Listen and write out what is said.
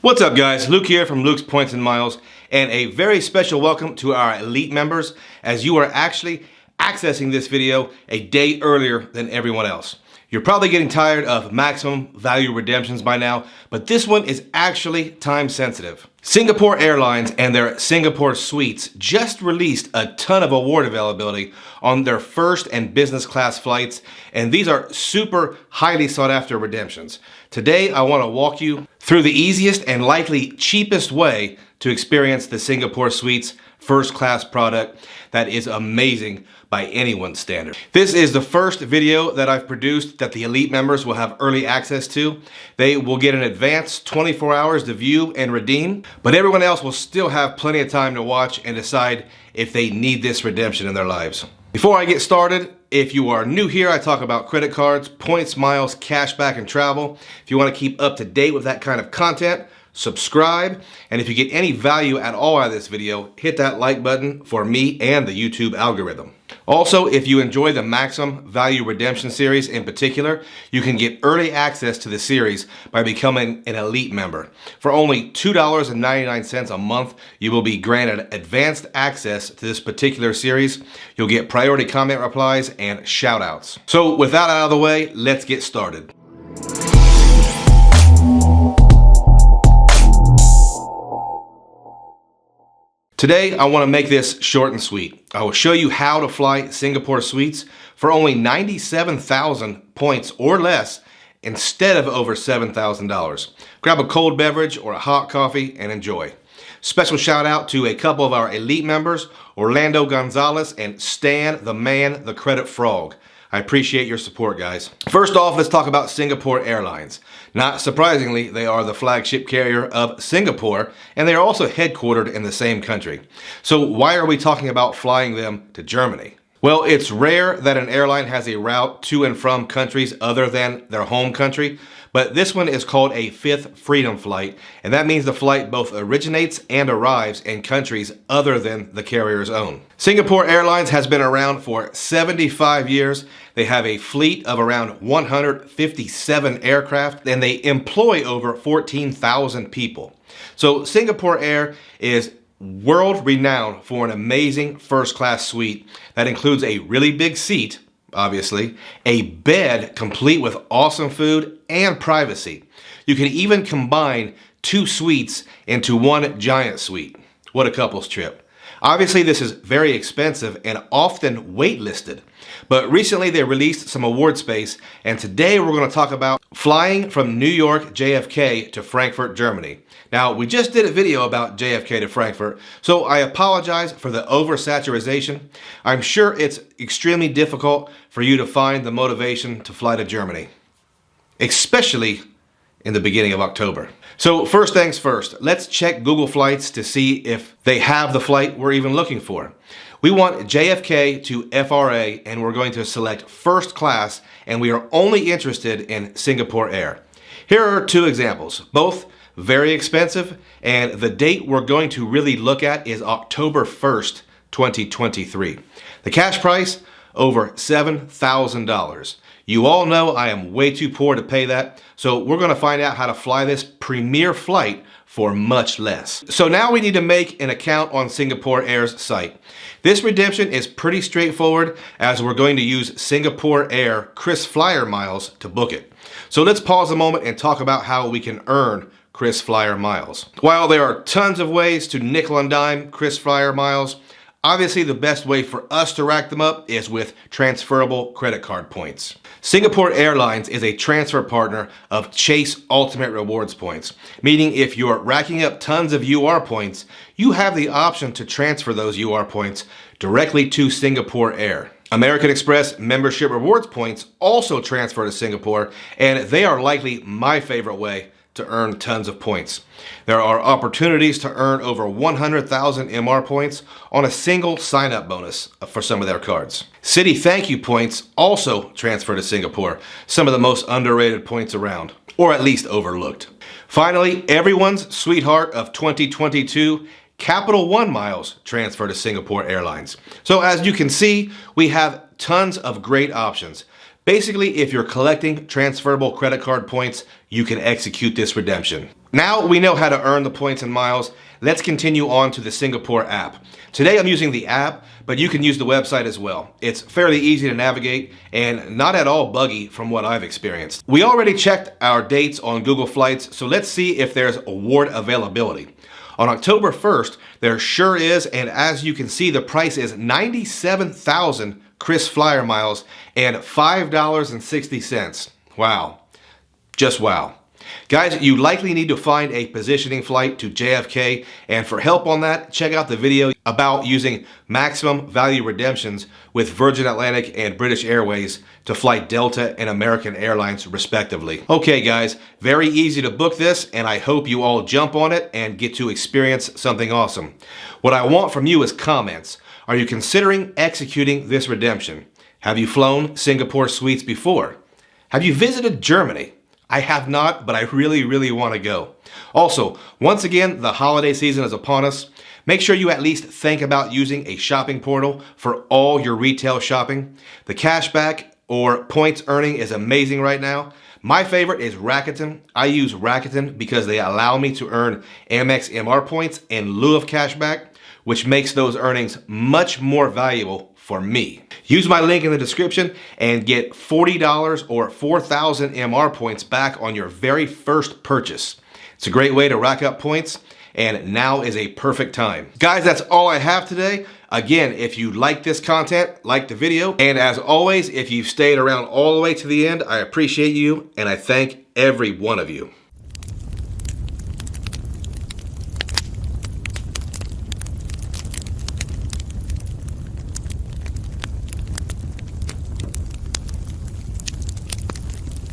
What's up guys, Luke here from Luke's Points and Miles, and a very special welcome to our elite members as you are actually accessing this video a day earlier than everyone else. You're probably getting tired of maximum value redemptions by now, but this one is actually time sensitive. Singapore Airlines and their Singapore suites just released a ton of award availability on their first and business class flights, and these are super highly sought after redemptions. Today, I want to walk you through the easiest and likely cheapest way to experience the Singapore Suites first class product that is amazing by anyone's standard. This is the first video that I've produced that the elite members will have early access to. They will get an advance 24 hours to view and redeem, but everyone else will still have plenty of time to watch and decide if they need this redemption in their lives. Before I get started, if you are new here, I talk about credit cards, points, miles, cashback, and travel. If you want to keep up to date with that kind of content, subscribe, and if you get any value at all out of this video, hit that like button for me and the YouTube algorithm. Also, if you enjoy the Maximum Value Redemption series in particular, you can get early access to the series by becoming an elite member. For only $2.99 a month, you will be granted advanced access to this particular series. You'll get priority comment replies and shoutouts. So with that out of the way, let's get started. Today, I want to make this short and sweet. I will show you how to fly Singapore Suites for only 97,000 points or less instead of over $7,000. Grab a cold beverage or a hot coffee and enjoy. Special shout out to a couple of our elite members, Orlando Gonzalez and Stan the Man, the Credit Frog. I appreciate your support, guys. First off, let's talk about Singapore Airlines. Not surprisingly, they are the flagship carrier of Singapore, and they are also headquartered in the same country. So why are we talking about flying them to Germany? Well, it's rare that an airline has a route to and from countries other than their home country, but this one is called a Fifth Freedom Flight, and that means the flight both originates and arrives in countries other than the carrier's own. Singapore Airlines has been around for 75 years. They have a fleet of around 157 aircraft, and they employ over 14,000 people. So Singapore Air is world renowned for an amazing first class suite that includes a really big seat, obviously, a bed complete with awesome food and privacy. You can even combine two suites into one giant suite. What a couple's trip. Obviously, this is very expensive and often waitlisted, but recently they released some award space, and today we're going to talk about flying from New York JFK to Frankfurt, Germany. Now, we just did a video about JFK to Frankfurt, so I apologize for the oversaturation. I'm sure it's extremely difficult for you to find the motivation to fly to Germany, especially in the beginning of October. So first things first, let's check Google Flights to see if they have the flight we're even looking for. We want JFK to FRA, and we're going to select first class, and we are only interested in Singapore Air. Here are two examples, both very expensive, and the date we're going to really look at is October 1st, 2023. The cash price, over $7,000. You all know I am way too poor to pay that, so we're going to find out how to fly this premier flight for much less. So now we need to make an account on Singapore Air's site. This redemption is pretty straightforward as we're going to use Singapore Air KrisFlyer miles to book it. So let's pause a moment and talk about how we can earn KrisFlyer miles. While there are tons of ways to nickel and dime KrisFlyer miles, obviously the best way for us to rack them up is with transferable credit card points. Singapore Airlines is a transfer partner of Chase Ultimate Rewards points, meaning if you're racking up tons of UR points, you have the option to transfer those UR points directly to Singapore Air. American Express membership rewards points also transfer to Singapore, and they are likely my favorite way to earn tons of points. There are opportunities to earn over 100,000 MR points on a single sign-up bonus for some of their cards. Citi Thank You points also transfer to Singapore, some of the most underrated points around, or at least overlooked. Finally, everyone's sweetheart of 2022, Capital One miles transfer to Singapore Airlines. So as you can see, we have tons of great options. Basically, if you're collecting transferable credit card points, you can execute this redemption. Now we know how to earn the points and miles. Let's continue on to the Singapore app. Today I'm using the app, but you can use the website as well. It's fairly easy to navigate and not at all buggy from what I've experienced. We already checked our dates on Google Flights, so let's see if there's award availability. On October 1st, there sure is, and as you can see, the price is 97,000 KrisFlyer miles and $5.60. Wow. Just wow. Guys, you likely need to find a positioning flight to JFK, and for help on that, check out the video about using maximum value redemptions with Virgin Atlantic and British Airways to fly Delta and American Airlines respectively. Okay guys, very easy to book this, and I hope you all jump on it and get to experience something awesome. What I want from you is comments. Are you considering executing this redemption? Have you flown Singapore Suites before? Have you visited Germany? I have not, but I really want to go. Also, once again, the holiday season is upon us. Make sure you at least think about using a shopping portal for all your retail shopping. The cashback or points earning is amazing right now. My favorite is Rakuten. I use Rakuten because they allow me to earn Amex MR points in lieu of cashback, which makes those earnings much more valuable for me. Use my link in the description and get $40 or 4,000 MR points back on your very first purchase. It's a great way to rack up points, and now is a perfect time. Guys, that's all I have today. Again, if you like this content, like the video, and as always, if you've stayed around all the way to the end, I appreciate you, and I thank every one of you.